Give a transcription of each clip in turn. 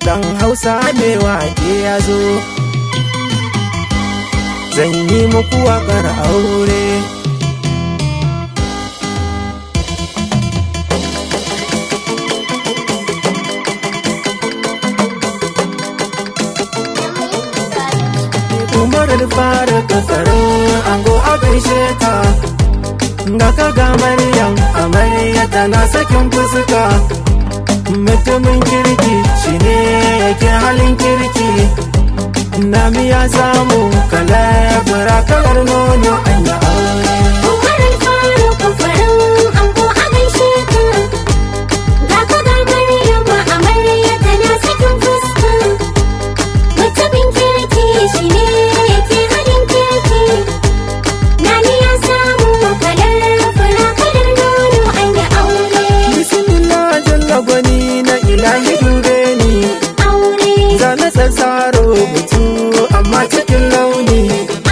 dan Hausa mai waƙe ya zo, zan yi muku waƙar aure. Umar fara kafarin ango a gaishe ka, ga ka ga Maryam amarya tana sakin fuska, mutumin kirki shine yake halin kirki, nami ya samu kalar fara kalar nono an yi aure. Umar fara kafarin ango a gaishe ka, ga ka ga Maryam amarya tana sakin fuska, mutumin kirki shine yake halin kirki, nami ya samu kalar fara kalar nono an yi aure. Bismillah jalla gwani na ilahi dube ni, Aure, zane tsatsaro butu amma cikin launi.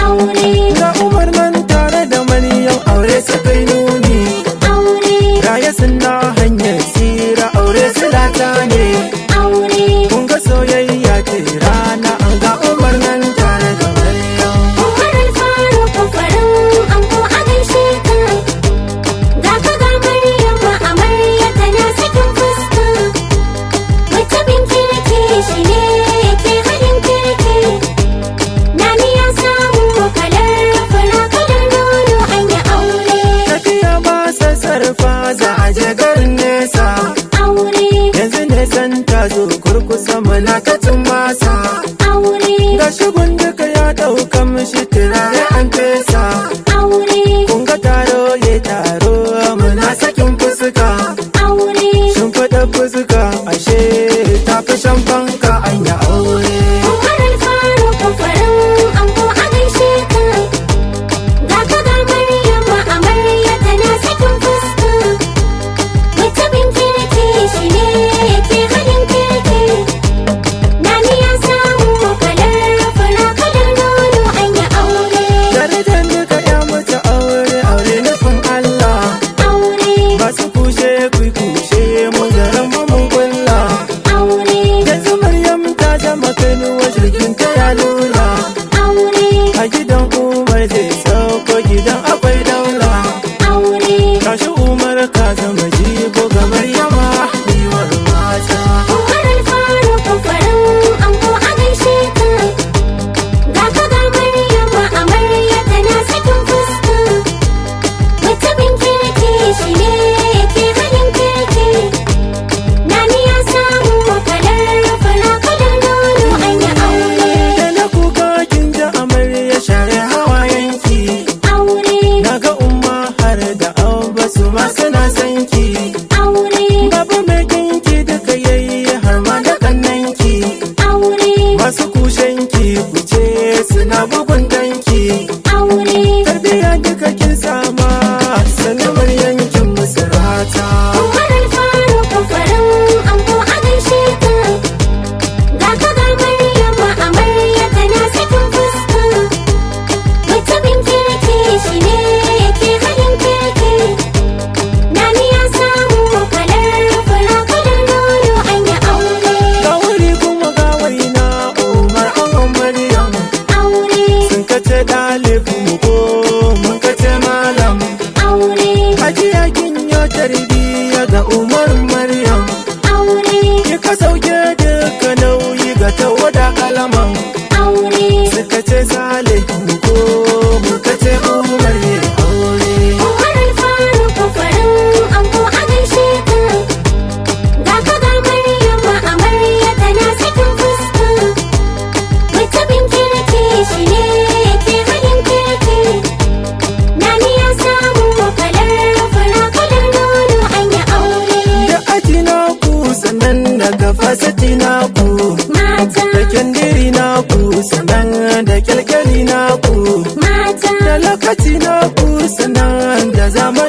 aure, Ga Umar nan tare da Maryam aure suka yi nuni, aure, raya suna hanyar tsira aure silata ne. aure. Kun ga soyayya ce rana an ga Umar nan tare da Maryam. Umar fara kafarin ango a gaishe ka, ga ka ga Maryam amarya tana sakin fuska, mutumin kirki shine yake halin kirki, nami ya samu kalar fara kalar nono an yi aure. Tafiya ba sassarfa za a je garin nesa, Aure, yanzu nesan ta zo kurkusa malakacin masa. aure, Ga shigun duka ya ɗauka mishi turare an fesa, aure, kun ga taro ya taro muna sakin fuska. aure. Shimfiɗa fuska ashe tafi shan fanka an yi aure. Umar fara kafarin ango a gaishe ka, ga ka ga Maryam amarya tana sakin fuska, mutumin kirki shine yake halin kirki, nami ya samu kalar fara kalar nono an yi aure. Darajar duka ya mace aure aure nufin Allah, Aure, ba su kushe kushe mu garin mun kulla. aure, Yanzu Maryam ta zama kanuwa jirgin ta ya lula, aure, a gidan Umar zai sauko gidan akwai daula. aure. Kashi Umar ka zama jigo ga Maryama yiwar mata. Umar fara kafarin ango a gaishe ka, ga ka ga Maryam amarya tana sakin fuska, mutumin kirki shine yake halin kirki, nami ya samu kalar fara kalar nono an yi aure. Da na kuka kin ji amarya share hawayenki, Aure, na ga umma har da abba su ma suna sanki. aure, Baba mai kinki duka yayi har ma da kannanki, aure, masu kushenki kuce suna bugun danki. aure. Tarbiya duka kin sama sanamar yankin musirata. Umar fara kafarin ango a gaishe ka, ga ka ga Maryam amarya tana sakin fuska, mutumin kirki shine yake halin kirki, nami ya samu kalar fara kalar nono an yi aure. Ga wuri kuma ga waina Umar an Maryam, Aure, sun kace ɗalibin mu ko mun kace malam. aure, Hajiya kin yo tarbiyya ga Umar Maryam, aure, kika sauke duka nauyi ga tawada kalaman. aure. Suka ce Salih ko muka ce Umar ya aure. Umar fara kafarin ango a gaishe ka, ga ka ga Maryam amarya tana sakin fuska, mutumin kirki shine yake halin kirki, nami ya samu kalar fara kalar nono an yi aure. Da aji na ku sannan daga fasati na ku, Mata, da kyandiri na ku sannan da kyalkyali na ku, mata, da lokaci na ku sannan da zamani